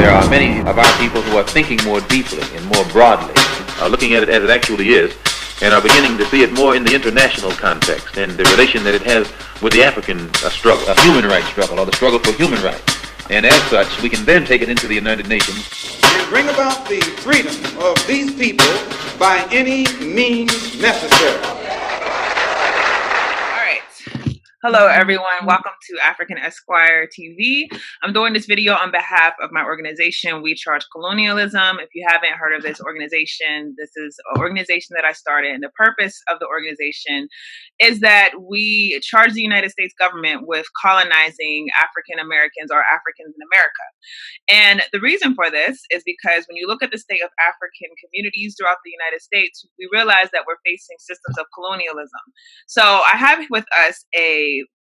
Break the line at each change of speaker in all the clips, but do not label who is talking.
there are many of our people who are thinking more deeply and more broadly, looking at it as it actually is, and are beginning to see it more in the international context and the relation that it has with the African struggle, a human rights struggle, or the struggle for human rights. And as such, we can then take it into the United Nations.
And bring about the freedom of these people by any means necessary.
Hello, everyone. Welcome to African Esquire TV. I'm doing this video on behalf of my organization, We Charge Colonialism. If you haven't heard of this organization, this is an organization that I started, and the purpose of the organization is that we charge the United States government with colonizing African Americans or Africans in America. And the reason for this is because when you look at the state of African communities throughout the United States, we realize that we're facing systems of colonialism. So I have with us a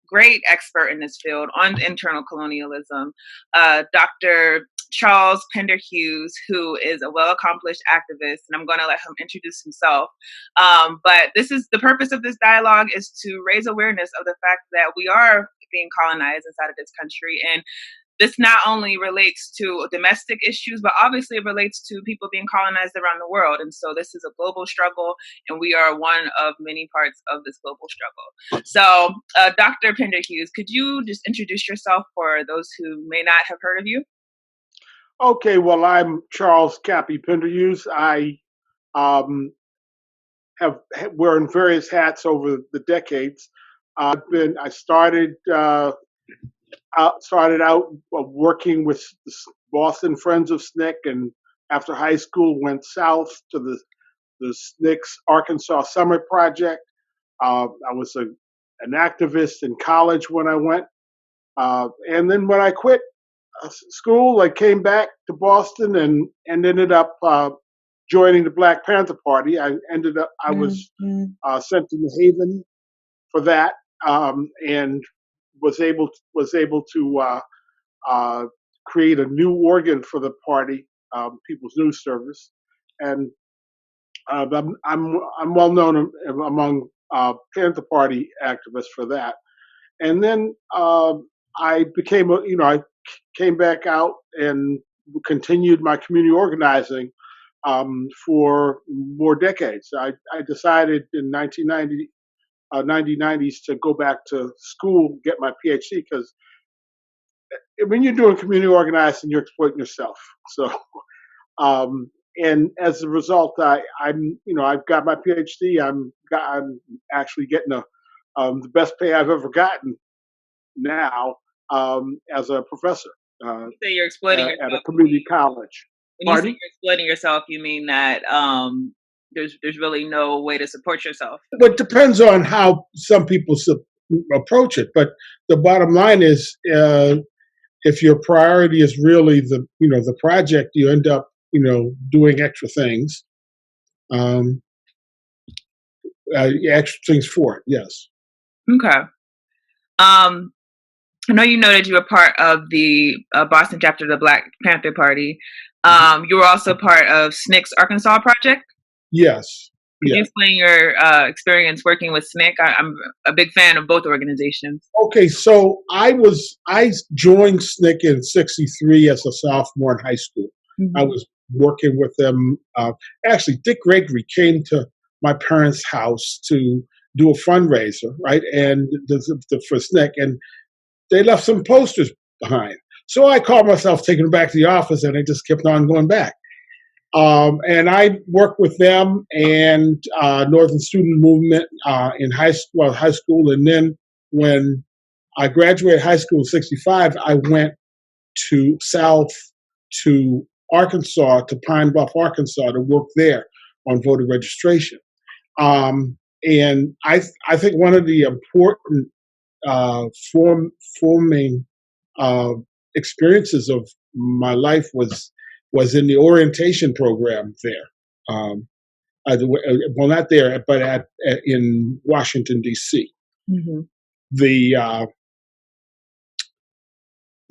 great expert in this field on internal colonialism, Dr. Charles Pinderhughes, who is a well-accomplished activist, and I'm going to let him introduce himself. But this is the purpose of this dialogue, is to raise awareness of the fact that we are being colonized inside of this country. And this not only relates to domestic issues, but obviously it relates to people being colonized around the world. And so this is a global struggle, and we are one of many parts of this global struggle. So, Dr. Pinderhughes, could you just introduce yourself for those who may not have heard of you?
Okay, well, I'm Charles Cappy Pinderhughes. I have worn various hats over the decades. I started out working with the Boston Friends of SNCC, and after high school went south to the SNCC's Arkansas Summer Project. I was an activist in college when I went, and then when I quit school, I came back to Boston and ended up joining the Black Panther Party. I was sent to New Haven for that, and was able to create a new organ for the party, People's News Service, and I'm well known among Panther Party activists for that. And then I came back out and continued my community organizing for more decades. I decided in 1990s to go back to school, get my PhD, because when you're doing community organizing, you're exploiting yourself. So, and as a result, I've got my PhD. I'm actually getting the best pay I've ever gotten now as a professor.
You say you're exploiting yourself
at a community college.
When you say you're exploiting yourself, you mean that there's really no way to support yourself.
But it depends on how some people approach it. But the bottom line is, if your priority is really the project, you end up doing extra things, extra things for it. Yes.
Okay. I know you noted you were part of the Boston chapter of the Black Panther Party. You were also part of SNCC's Arkansas Project.
Yes.
Can you explain your experience working with SNCC? I'm a big fan of both organizations.
Okay, so I joined SNCC in '63 as a sophomore in high school. Mm-hmm. I was working with them. Actually, Dick Gregory came to my parents' house to do a fundraiser, right? And for SNCC, and they left some posters behind. So I called myself taking them back to the office, and I just kept on going back. And I worked with them and Northern Student Movement in high school. And then when I graduated high school in '65, I went south to Arkansas, to Pine Bluff, Arkansas, to work there on voter registration. And I think one of the important forming experiences of my life was in the orientation program there. Well, not there, but in Washington, D.C. Mm-hmm. The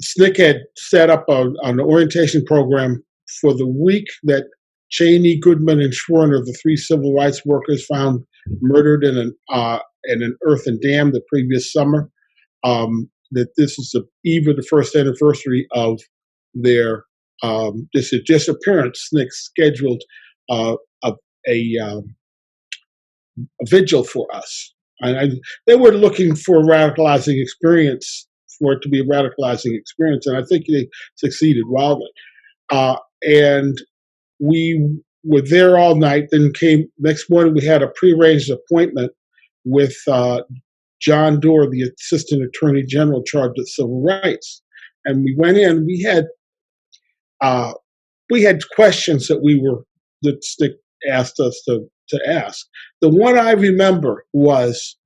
SNCC had set up an orientation program for the week that Cheney, Goodman, and Schwerner, the three civil rights workers found murdered in an earthen dam the previous summer. That this is the eve of the first anniversary of their This a disappearance. SNCC scheduled a, a vigil for us. And they were looking for a radicalizing experience, for it to be a radicalizing experience, and I think they succeeded wildly. And we were there all night. Then came next morning. We had a prearranged appointment with John Doerr, the Assistant Attorney General charged with civil rights, and we went in. We had questions that SNCC asked us to ask. The one I remember was,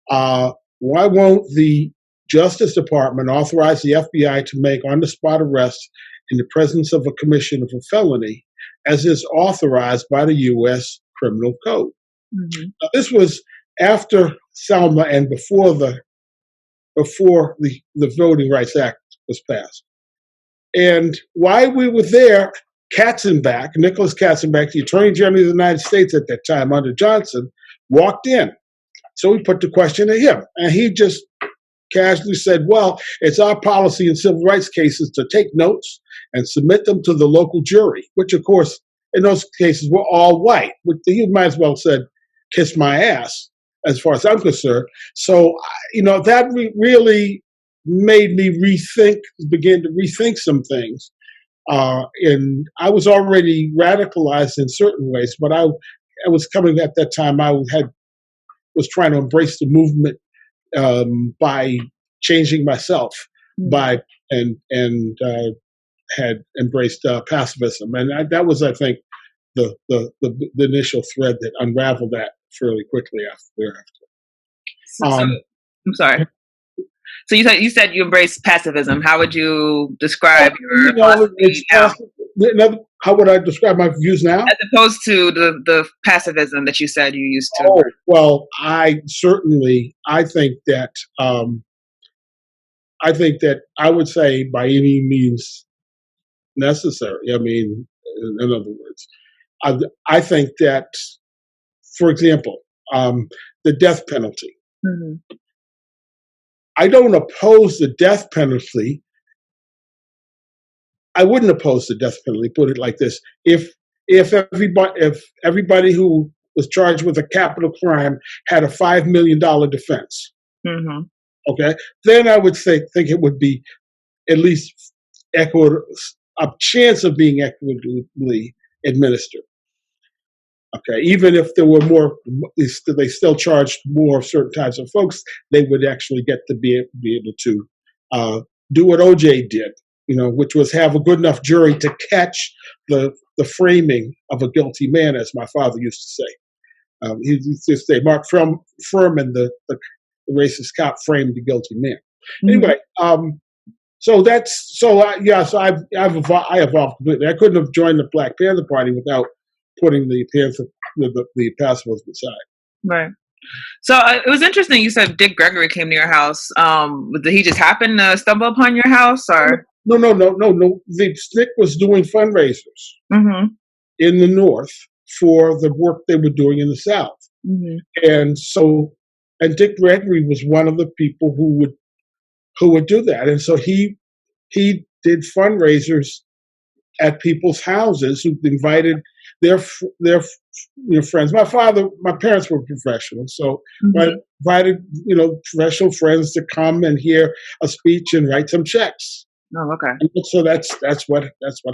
why won't the Justice Department authorize the FBI to make on-the-spot arrests in the presence of a commission of a felony, as is authorized by the U.S. Criminal Code? Mm-hmm. Now, this was after Selma and before the Voting Rights Act was passed. And while we were there, Nicholas Katzenbach, the Attorney General of the United States at that time under Johnson, walked in. So we put the question to him, and he just casually said, well, it's our policy in civil rights cases to take notes and submit them to the local jury, which, of course, in those cases were all white. He might as well have said, kiss my ass, as far as I'm concerned. So, that really made me begin to rethink some things. And I was already radicalized in certain ways, but I was coming at that time, was trying to embrace the movement by changing myself, had embraced pacifism, and that was, I think, the initial thread that unraveled that fairly quickly thereafter.
I'm sorry. So you said you embraced pacifism. How would you describe your philosophy now?
How would I describe my views now?
As opposed to the pacifism that you said you used to.
Oh, well, I think that I would say by any means necessary. I mean, in other words, I think that, for example, the death penalty. Mm-hmm. I don't oppose the death penalty. I wouldn't oppose the death penalty. Put it like this: if everybody who was charged with a capital crime had a $5 million defense, mm-hmm. Okay, then I would think it would be at least a chance of being equitably administered. Okay, even if there were more, they still charged more of certain types of folks. They would actually get to be able to do what OJ did, which was have a good enough jury to catch the framing of a guilty man, as my father used to say. He used to say, Mark Furman, the racist cop, framed the guilty man. Mm-hmm. Anyway, I evolved completely. I couldn't have joined the Black Panther Party without putting the pacifism aside.
Right. So it was interesting. You said Dick Gregory came to your house. Did he just happen to stumble upon your house, or?
No. The SNCC was doing fundraisers mm-hmm. in the North for the work they were doing in the South, mm-hmm. and Dick Gregory was one of the people who would do that, and so he did fundraisers at people's houses, who invited their friends. My parents were professionals, so mm-hmm. I invited professional friends to come and hear a speech and write some checks.
Oh, okay.
And so that's what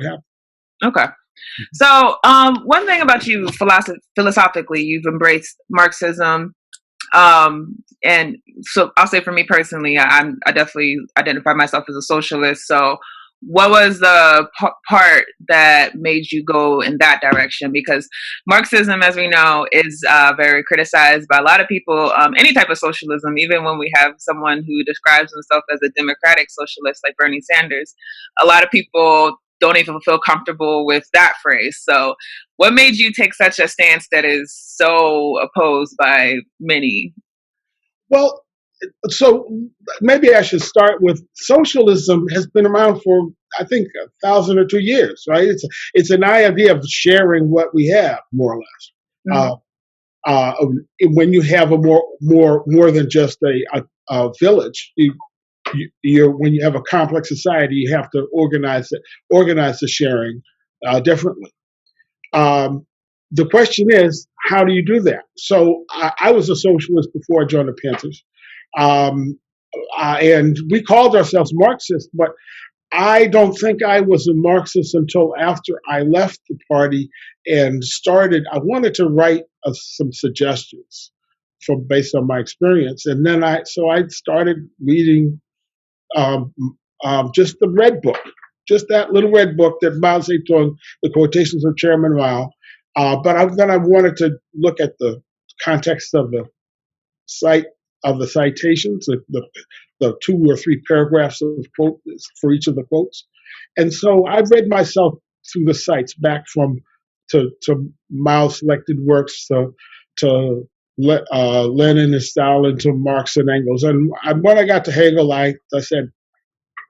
happened.
Okay. So one thing about you philosophically, you've embraced Marxism, and so I'll say for me personally, I definitely identify myself as a socialist. So what was the part that made you go in that direction? Because Marxism, as we know, is very criticized by a lot of people. Any type of socialism, even when we have someone who describes himself as a democratic socialist like Bernie Sanders, a lot of people don't even feel comfortable with that phrase. So what made you take such a stance that is so opposed by many?
Well, so maybe I should start with socialism has been around for, I think, 1,000 or 2 years, right? It's an idea of sharing what we have, more or less. Mm-hmm. When you have a more than just a village, when you have a complex society, you have to organize the sharing differently. The question is, how do you do that? So I was a socialist before I joined the Panthers, and we called ourselves Marxists, but I don't think I was a Marxist until after I left the party and started. I wanted to write some suggestions based on my experience, and then I started reading just the Red Book, just that little Red Book that Mao Zedong, the quotations of Chairman Mao. Then I wanted to look at the context of the citations, the 2 or 3 paragraphs of quotes for each of the quotes, and so I read myself through the sites back to Mao's selected works to Lenin and Stalin to Marx and Engels, and when I got to Hegel, I said,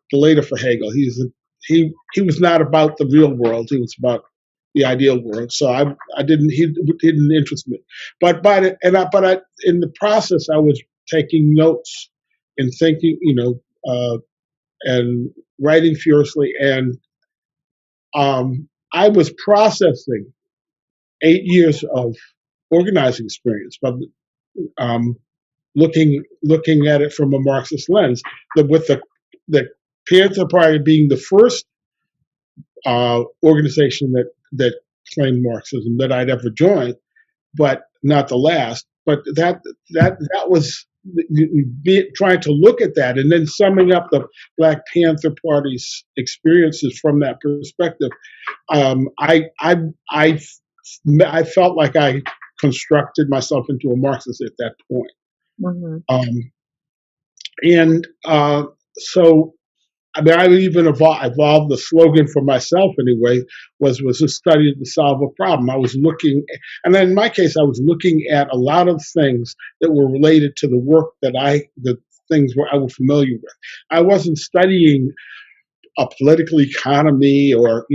the later for Hegel, he was not about the real world; he was about the ideal world. So he didn't interest me. But in the process, I was taking notes and thinking, and writing furiously, and I was processing 8 years of organizing experience, but looking at it from a Marxist lens, with the Panther Party being the first organization that claimed Marxism that I'd ever joined, but not the last. But that was trying to look at that and then summing up the Black Panther Party's experiences from that perspective. I felt like I constructed myself into a Marxist at that point. So I even evolved the slogan for myself anyway, was a study to solve a problem. I was looking, and then in my case, I was looking at a lot of things that were related to the work the things I was familiar with. I wasn't studying a political economy or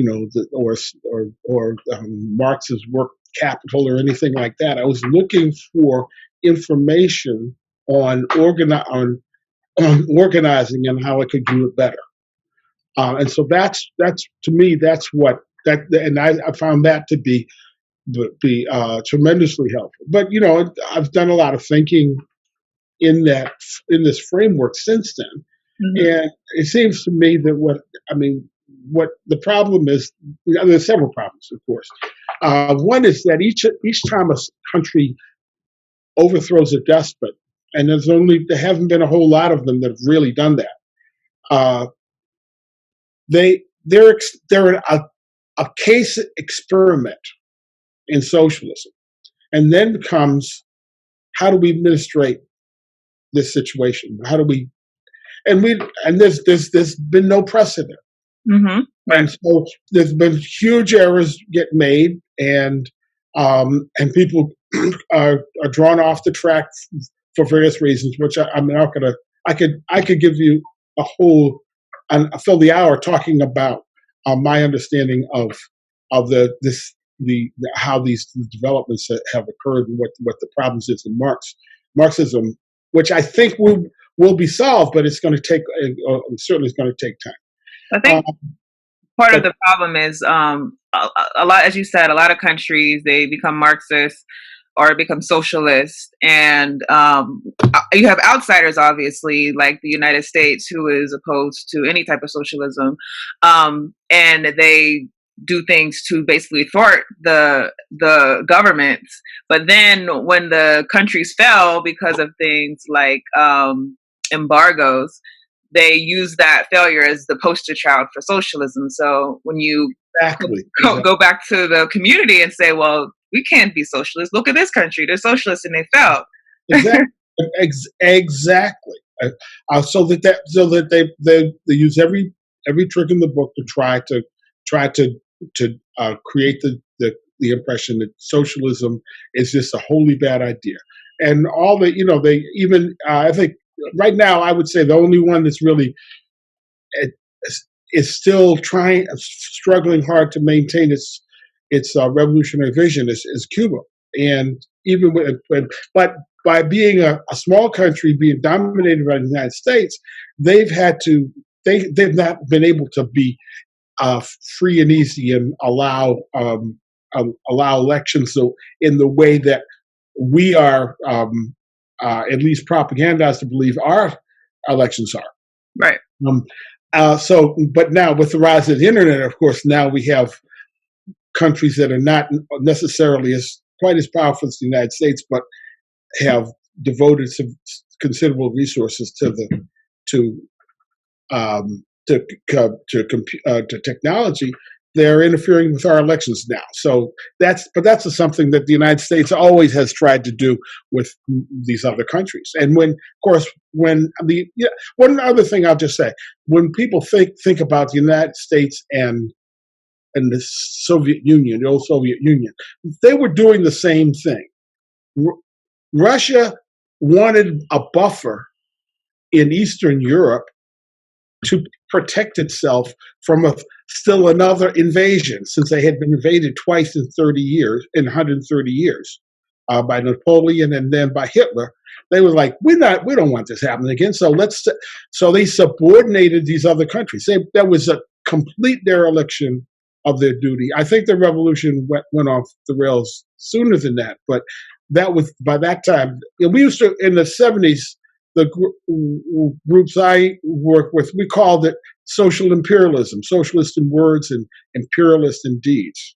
Marx's work capital or anything like that. I was looking for information on organizing and how I could do it better. And so that's to me, and I found that to be tremendously helpful. But I've done a lot of thinking in this framework since then, and it seems to me that what the problem is. There's several problems, of course. One is that each time a country overthrows a despot, and there haven't been a whole lot of them that have really done that. They're a case experiment in socialism, and then comes, how do we administrate this situation? How do we? And there's been no precedent, and so there's been huge errors get made, and people are drawn off the track for various reasons, which I'm not gonna. I could give you a whole. And fill the hour talking about my understanding of how these developments have occurred and what the problems is in Marxism, which I think will be solved, but it's going to take certainly it's going to take time.
I think part of the problem is a lot, as you said, a lot of countries, they become Marxist or become socialist, and you have outsiders, obviously, like the United States, who is opposed to any type of socialism, and they do things to basically thwart the governments. But then when the countries fell because of things like embargoes, they use that failure as the poster child for socialism. So when you go back to the community and say, well, we can't be socialists. Look at this country; they're socialists and they fell.
Exactly. So that they use every trick in the book to try to create the impression that socialism is just a wholly bad idea. And all the they even I think right now I would say the only one that's really is still struggling hard to maintain its revolutionary vision is Cuba. And even but by being a small country, being dominated by the United States, they've not been able to be free and easy and allow elections so in the way that we are at least propagandized to believe our elections are.
Right.
But now with the rise of the internet, of course, now we have countries that are not necessarily quite as powerful as the United States, but have devoted some considerable resources to technology. They're interfering with our elections now. So that's something that the United States always has tried to do with these other countries. And one other thing I'll just say, when people think about the United States and the Soviet Union, the old Soviet Union, they were doing the same thing. Russia wanted a buffer in Eastern Europe to protect itself from still another invasion, since they had been invaded twice in 130 years, by Napoleon and then by Hitler. They were like, we don't want this happening again. So they subordinated these other countries. That was a complete dereliction of their duty. I think the revolution went off the rails sooner than that, but that was by that time. We used to, in the 70s, the groups I work with, we called it social imperialism, socialist in words and imperialist in deeds,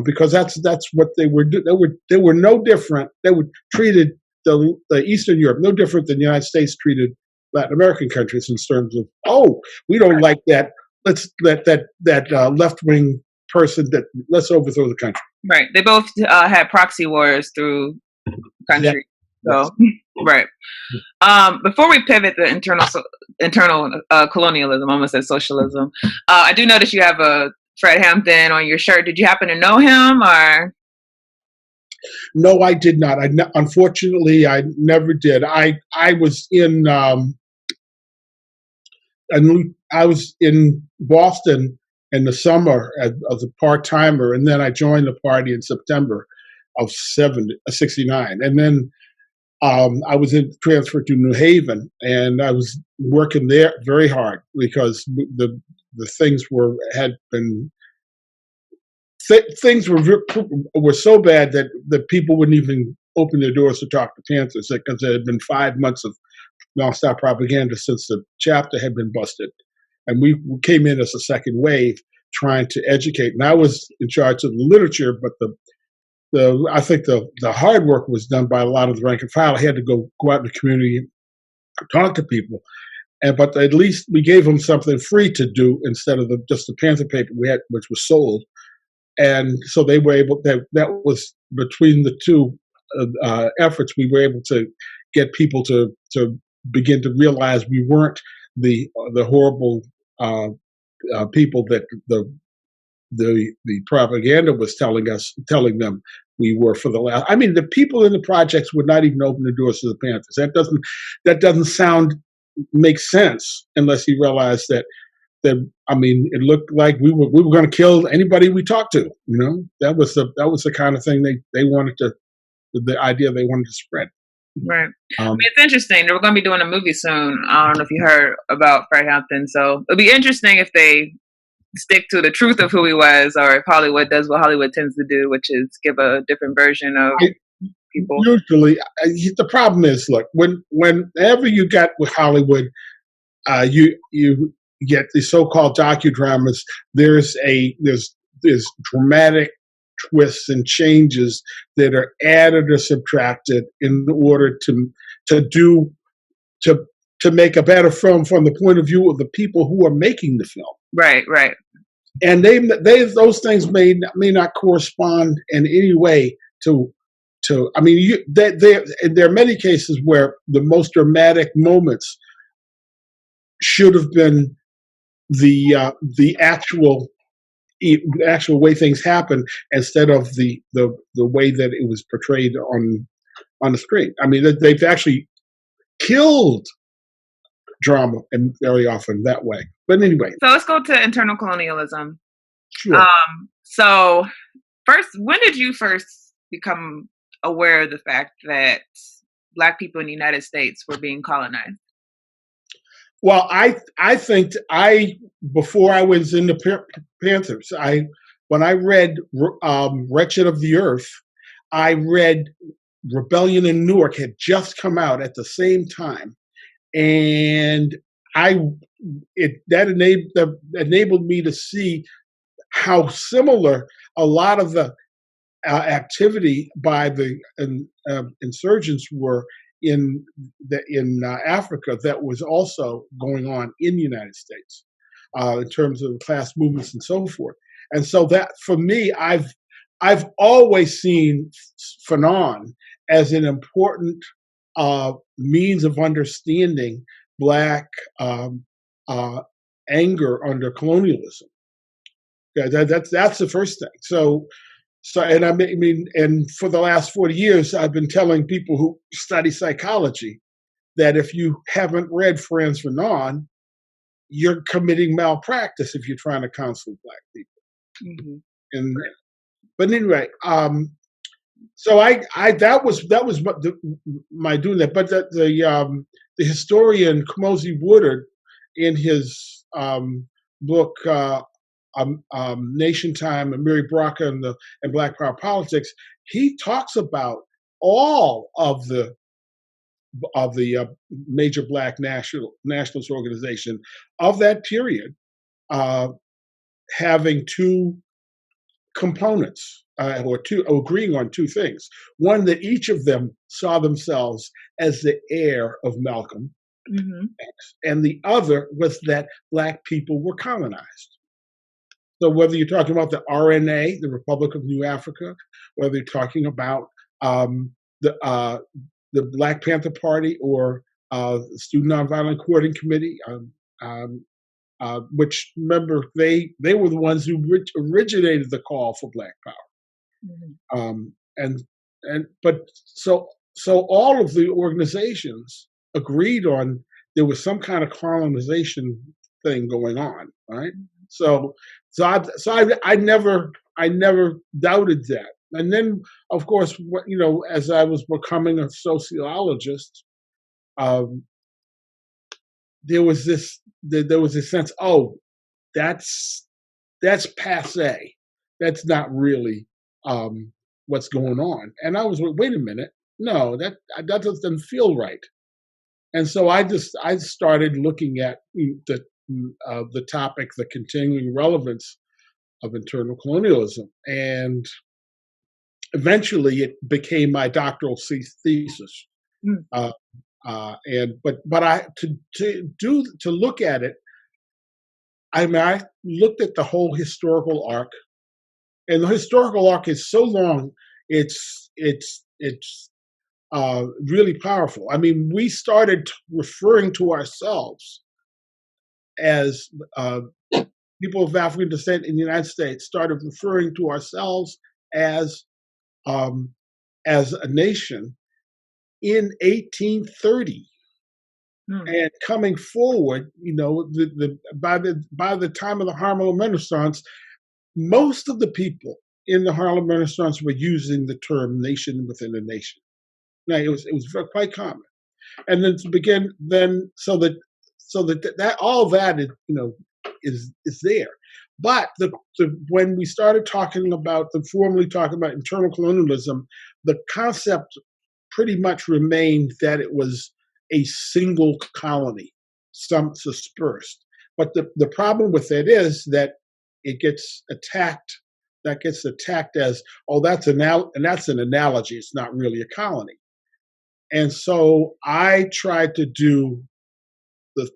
because that's what they were doing. They were no different. They were treated the Eastern Europe no different than the United States treated Latin American countries in terms of, we don't like that. Let's let that left wing person let's overthrow the country.
Right. They both had proxy wars through the country. Yeah. So right. Before we pivot to internal colonialism, I almost said socialism. I do notice you have a Fred Hampton on your shirt. Did you happen to know him, or?
No, I did not. Unfortunately, I never did. I was in Boston in the summer as a part-timer, and then I joined the party in September of '69, and then I was transferred to New Haven, and I was working there very hard because the things were so bad that the people wouldn't even open their doors to talk to Panthers, because there had been 5 months of nonstop propaganda since the chapter had been busted, and we came in as a second wave trying to educate. And I was in charge of the literature, but I think the hard work was done by a lot of the rank and file. I had to go out in the community and talk to people, but at least we gave them something free to do instead of just the Panther paper we had, which was sold. And so they were able. That was between the two efforts. We were able to get people to begin to realize we weren't the horrible people that the propaganda was telling them we were for the last. I mean, the people in the projects would not even open the doors to the Panthers. That doesn't make sense unless you realize that I mean, it looked like we were going to kill anybody we talked to. That was the kind of thing they wanted the idea they wanted to spread.
Right. I mean, it's interesting. We're going to be doing a movie soon. I don't know if you heard about Fred Hampton. So it'll be interesting if they stick to the truth of who he was, or if Hollywood does what Hollywood tends to do, which is give a different version of people. Usually,
the problem is, look, whenever you got with Hollywood, you get these so-called docudramas. There's dramatic twists and changes that are added or subtracted in order to make a better film from the point of view of the people who are making the film.
Right.
And those things may not correspond in any way to. I mean, there are many cases where the most dramatic moments should have been the actual way things happen instead of the way that it was portrayed on the screen. I mean, they've actually killed drama, and very often that way. But anyway,
so let's go to internal colonialism.
Sure.
So first, when did you first become aware of the fact that Black people in the United States were being colonized?
Well, I think before I was in the Panthers, when I read Wretched of the Earth, I read Rebellion in Newark had just come out at the same time, and that enabled me to see how similar a lot of the activity by the insurgents were in Africa that was also going on in the United States in terms of class movements and so forth. And so that for me, I've always seen Fanon as an important means of understanding Black anger under colonialism. Yeah, that's the first thing. So, and I mean, and for the last 40 years, I've been telling people who study psychology that if you haven't read Frantz Fanon, you're committing malpractice if you're trying to counsel Black people. Mm-hmm. And but anyway, so that was my doing that. But the historian Kamosi Woodard, in his book Nation Time and Mary Braca and Black Power Politics, he talks about all of the major Black nationalist organization of that period having two components or agreeing on two things. One, that each of them saw themselves as the heir of Malcolm X, and the other was that Black people were colonized. So whether you're talking about the RNA, the Republic of New Africa, whether you're talking about the Black Panther Party or the Student Nonviolent Coordinating Committee, which remember they were the ones who originated the call for Black Power, but so all of the organizations agreed on there was some kind of colonization thing going on, right? So I never doubted that. And then, of course, as I was becoming a sociologist, there was this sense, oh, that's passé. That's not really what's going on. And I was, wait a minute, no, that doesn't feel right. And so I started looking at the topic, the continuing relevance of internal colonialism, and eventually it became my doctoral thesis. But to look at it, I looked at the whole historical arc, and the historical arc is so long, it's really powerful. I mean, we started referring to ourselves as people of African descent in the United States, started referring to ourselves as a nation in 1830. And coming forward, by the time of the Harlem Renaissance, most of the people in the Harlem Renaissance were using the term "nation within a nation." Now it was quite common, and then to begin, so that all that is there. But when we started formally talking about internal colonialism, the concept pretty much remained that it was a single colony, some dispersed. But the problem with it is that it gets attacked. That gets attacked as, oh, that's an analogy. It's not really a colony. And so I tried to do the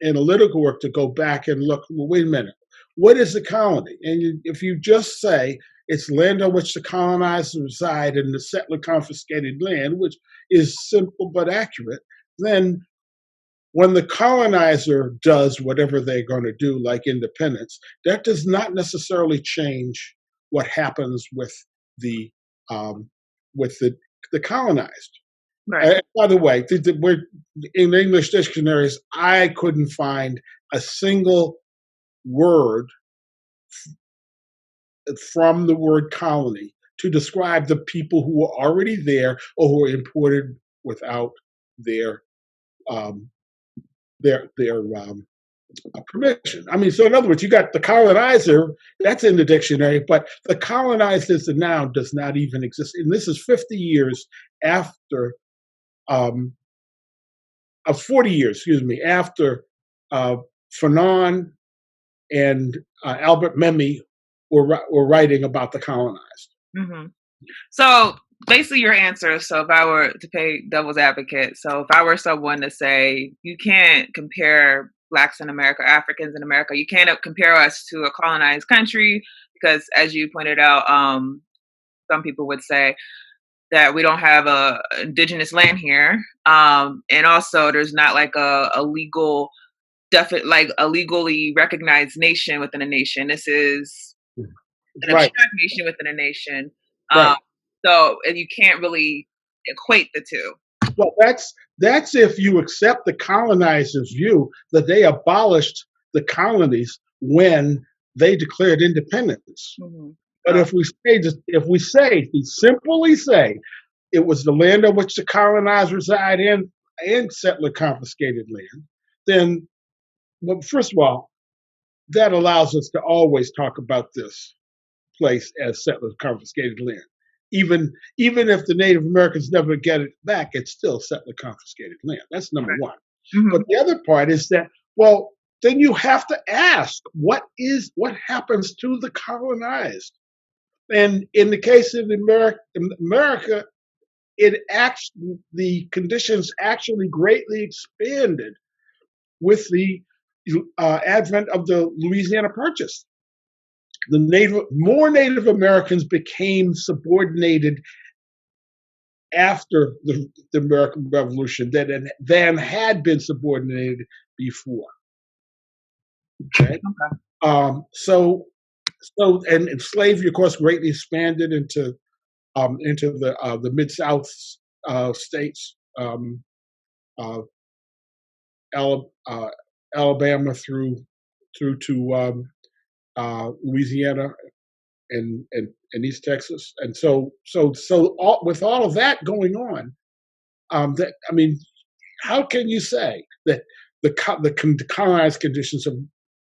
analytical work to go back and look, well, wait a minute, what is a colony? And if you just say it's land on which the colonized reside and the settler confiscated land, which is simple but accurate, then when the colonizer does whatever they're going to do, like independence, that does not necessarily change what happens with the colonized.
Right.
By the way, in English dictionaries, I couldn't find a single word from the word colony to describe the people who were already there or who were imported without their um, their permission. I mean, so in other words, you got the colonizer, that's in the dictionary, but the colonized as a noun does not even exist. And this is 50 years after, 40 years, excuse me, after uh, Fanon and Albert Memmi were writing about the colonized.
Mm-hmm. So basically your answer, so if I were to play devil's advocate, so if I were someone to say you can't compare blacks in America, Africans in America, you can't compare us to a colonized country because as you pointed out, some people would say that we don't have a indigenous land here. And also there's not like a legal like a legally recognized nation within a nation. This is an
Right,
abstract nation within a nation.
right.
Um, so and you can't really equate the two.
Well, that's if you accept the colonizers' view that they abolished the colonies when they declared independence.
Mm-hmm.
But if we simply say it was the land on which the colonized reside in and settler confiscated land, then, well, first of all, that allows us to always talk about this place as settlers confiscated land. Even if the Native Americans never get it back, it's still settler confiscated land. That's number
Right.
one.
Mm-hmm.
But the other part is that, well, then you have to ask what happens to the colonized. And in the case of America, the conditions actually greatly expanded with the advent of the Louisiana Purchase. More Native Americans became subordinated after the American Revolution than had been subordinated before. Okay. And slavery, of course, greatly expanded into the Mid South states, Alabama through to Louisiana and East Texas, and with all of that going on, how can you say that the colonized conditions have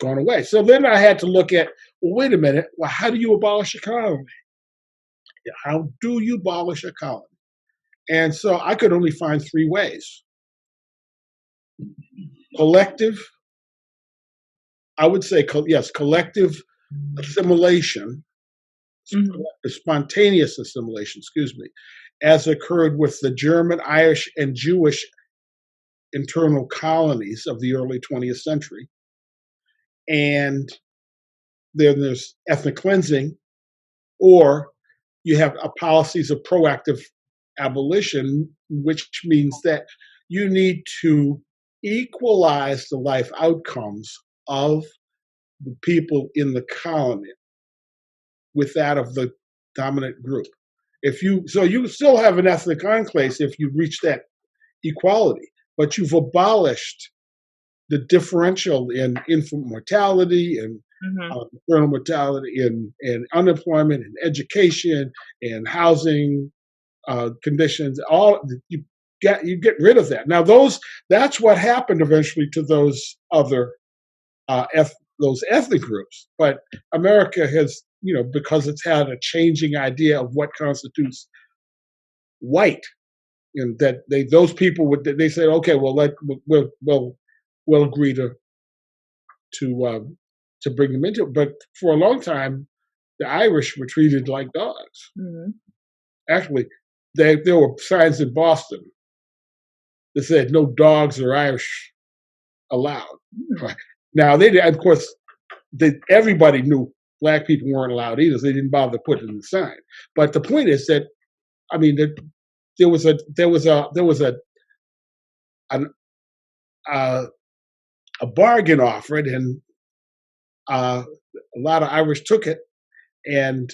gone away? So then I had to look at, well, wait a minute, well, how do you abolish a colony? How do you abolish a colony? And so I could only find three ways. Collective, I would say, yes, collective assimilation,
Mm-hmm.
spontaneous assimilation, excuse me, as occurred with the German, Irish, and Jewish internal colonies of the early 20th century. And then there's ethnic cleansing, or you have policies of proactive abolition, which means that you need to equalize the life outcomes of the people in the colony with that of the dominant group. You still have an ethnic enclave if you reach that equality, but you've abolished the differential in infant mortality and maternal mortality and unemployment and education and housing conditions. You get rid of that. Now that's what happened eventually to those other those ethnic groups. But America has, because it's had a changing idea of what constitutes white, and that those people they said, okay, well, we'll agree to bring them into it. But for a long time, the Irish were treated like dogs.
Mm-hmm.
Actually, there were signs in Boston that said no dogs or Irish allowed. Mm-hmm. Right. Now, of course, everybody knew black people weren't allowed either, so they didn't bother putting in the sign. But the point is that, there was a bargain offered, and a lot of Irish took it, and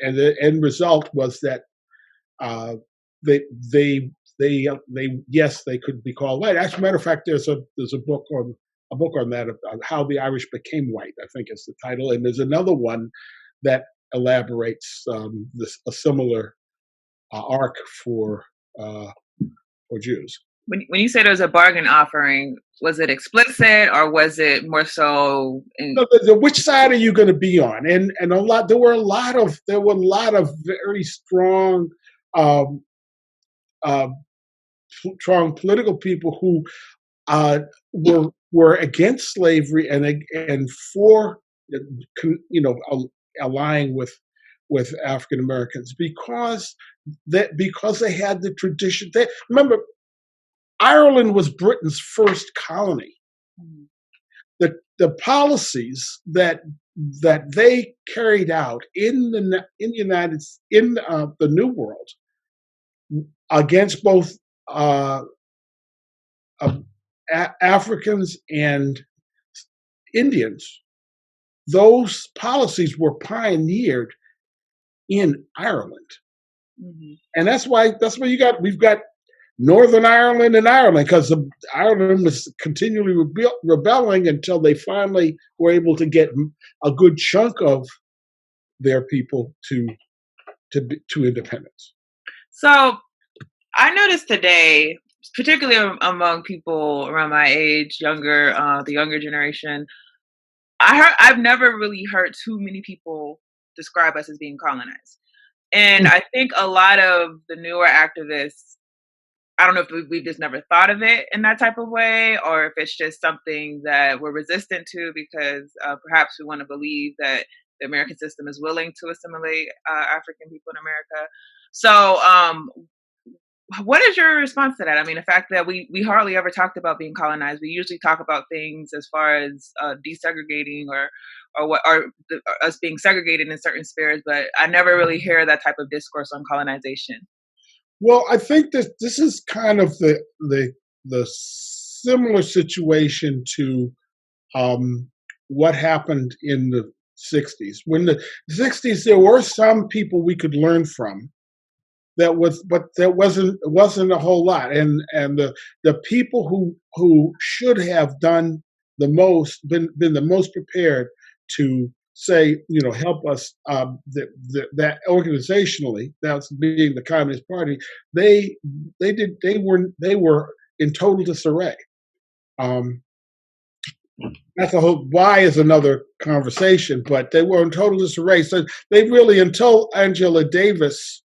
the end result was that they could be called white. As a matter of fact, there's a book on that, on how the Irish became white, I think is the title, and there's another one that elaborates a similar arc for or Jews.
When you said it was a bargain offering, was it explicit or was it more so?
So which side are you going to be on? And there were a lot of very strong, um, uh, strong political people who were against slavery and for allying with African Americans because they had the tradition. Remember, Ireland was Britain's first colony. The policies that they carried out in the New World against both Africans and Indians, those policies were pioneered in Ireland, and that's why we've got Northern Ireland and Ireland, because Ireland was continually rebelling until they finally were able to get a good chunk of their people to independence.
So I noticed today, particularly among people around my age, the younger generation, I've never really heard too many people describe us as being colonized. And I think a lot of the newer activists, I don't know if we've just never thought of it in that type of way, or if it's just something that we're resistant to because perhaps we want to believe that the American system is willing to assimilate African people in America. So what is your response to that? I mean, the fact that we hardly ever talked about being colonized. We usually talk about things as far as desegregating or us being segregated in certain spheres, but I never really hear that type of discourse on colonization.
Well, I think that this is kind of the similar situation to what happened in the 60s. When the 60s, there were some people we could learn from. But there wasn't a whole lot, and the people who should have done the most, been the most prepared to say, help us, that organizationally, that's being the Communist Party, they were in total disarray. That's a whole, why is another conversation, but they were in total disarray. So they really, until Angela Davis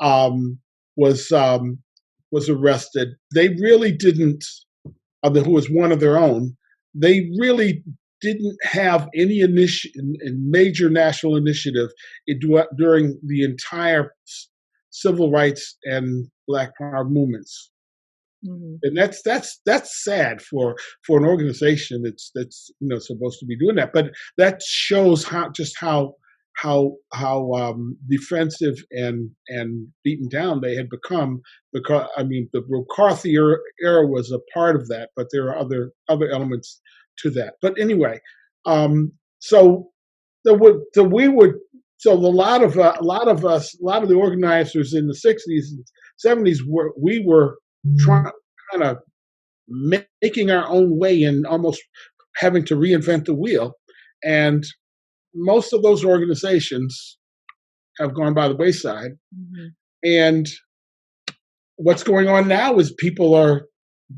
was arrested, they really didn't, who was one of their own, they really didn't have any major national initiative during the entire civil rights and Black Power movements. And that's sad for an organization that's supposed to be doing that. But that shows how defensive and beaten down they had become. Because the McCarthy era was a part of that, but there are other elements to that. But anyway, so a lot of the organizers in the 60s and 70s were trying, kind of making our own way and almost having to reinvent the wheel. And most of those organizations have gone by the wayside. And what's going on now is people are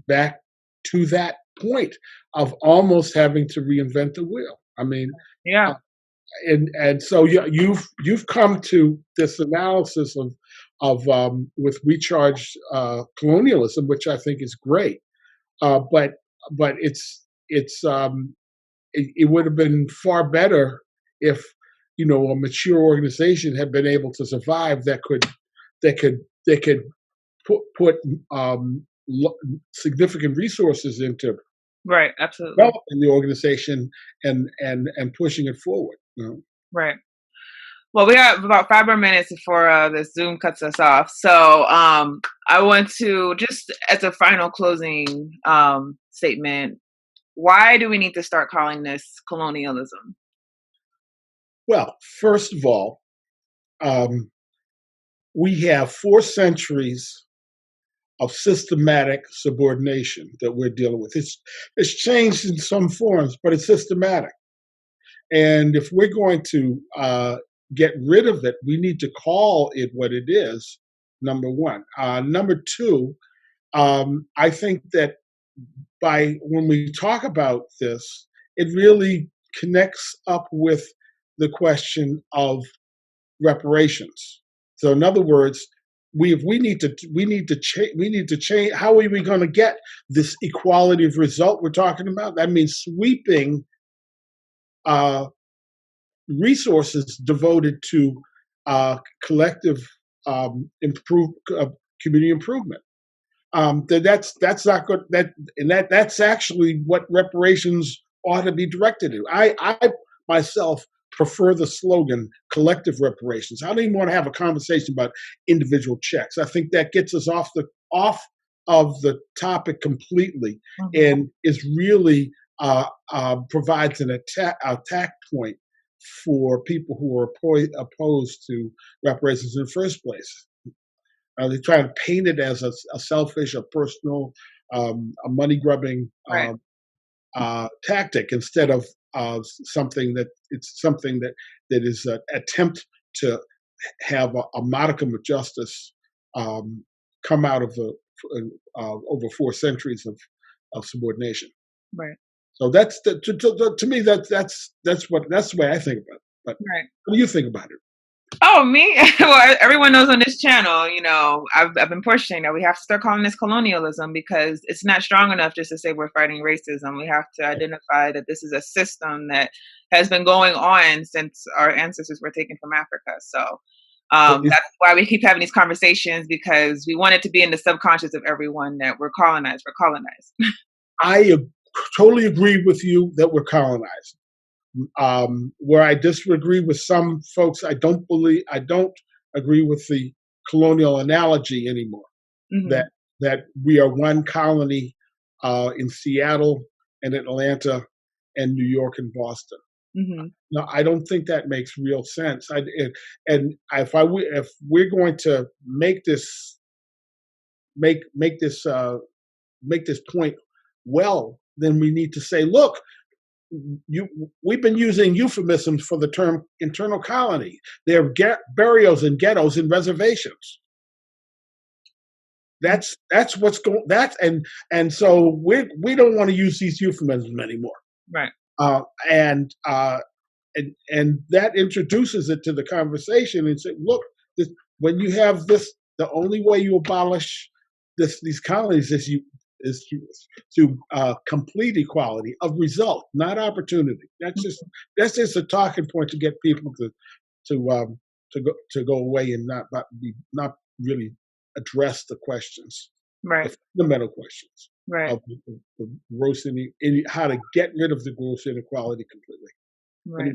back to that point of almost having to reinvent the wheel. I mean,
yeah.
And so you've come to this analysis of with recharged colonialism, which I think is great. But it would have been far better if a mature organization had been able to survive that could put significant resources into
right, absolutely,
developing the organization and pushing it forward.
Right. Well, we have about 5 more minutes before this Zoom cuts us off. So I want to, just as a final closing statement, why do we need to start calling this colonialism?
Well, first of all, we have 4 centuries of systematic subordination that we're dealing with. It's changed in some forms, but it's systematic. And if we're going to get rid of it, we need to call it what it is, number one. Number two, I think that when we talk about this, it really connects up with the question of reparations. So, in other words, we need to change. How are we going to get this equality of result we're talking about? That means sweeping resources devoted to collective community improvement. That's not good. That's actually what reparations ought to be directed to. I myself prefer the slogan collective reparations. I don't even want to have a conversation about individual checks. I think that gets us off of the topic completely, and is really provides an attack point for people who are opposed to reparations in the first place. They try to paint it as a selfish, a personal, a money grubbing tactic, instead of something that is an attempt to have a modicum of justice come out of over 4 centuries of subordination.
Right.
So that's to me that's the way I think about it. But what do you think about it?
Oh, me? Well, everyone knows on this channel, I've been pushing that we have to start calling this colonialism, because it's not strong enough just to say we're fighting racism. We have to identify that this is a system that has been going on since our ancestors were taken from Africa. So that's why we keep having these conversations, because we want it to be in the subconscious of everyone that we're colonized. We're colonized.
I totally agree with you that we're colonized. Where I disagree with some folks, I don't agree with the colonial analogy anymore. That we are one colony in Seattle and Atlanta and New York and Boston. No, I don't think that makes real sense. If we're going to make this point well, then we need to say, look, we've been using euphemisms for the term internal colony. There are burials and ghettos and reservations. That's what's going. And so we don't want to use these euphemisms anymore.
Right.
And that introduces it to the conversation and say, look, when you have this, the only way you abolish these colonies is to complete equality of result, not opportunity. That's just a talking point to get people to go away and not really address the questions,
right?
The fundamental questions,
right?
Of the gross how to get rid of the gross inequality completely.
Right.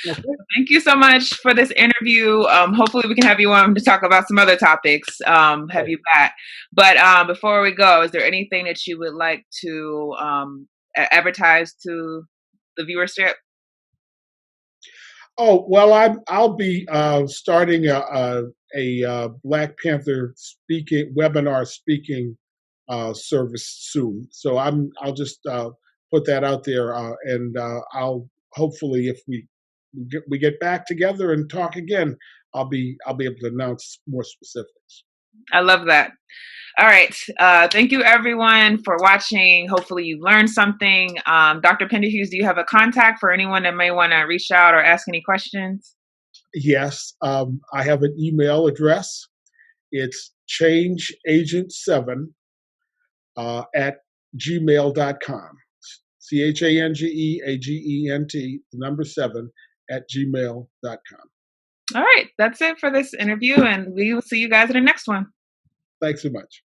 Okay. Thank you so much for this interview. Hopefully we can have you on to talk about some other topics, have you back. But before we go, is there anything that you would like to advertise to the viewership?
Oh, well, I'll be starting a Black Panther webinar speaking service soon. So I'll just put that out there, and I'll hopefully, if we get back together and talk again, I'll be able to announce more specifics.
I love that. All right. Thank you, everyone, for watching. Hopefully you learned something. Dr. Pinderhughes, do you have a contact for anyone that may want to reach out or ask any questions?
Yes. I have an email address. It's changeagent7 at gmail.com. CHANGEAGENT, 7 at gmail.com.
All right. That's it for this interview, and we will see you guys in the next one.
Thanks so much.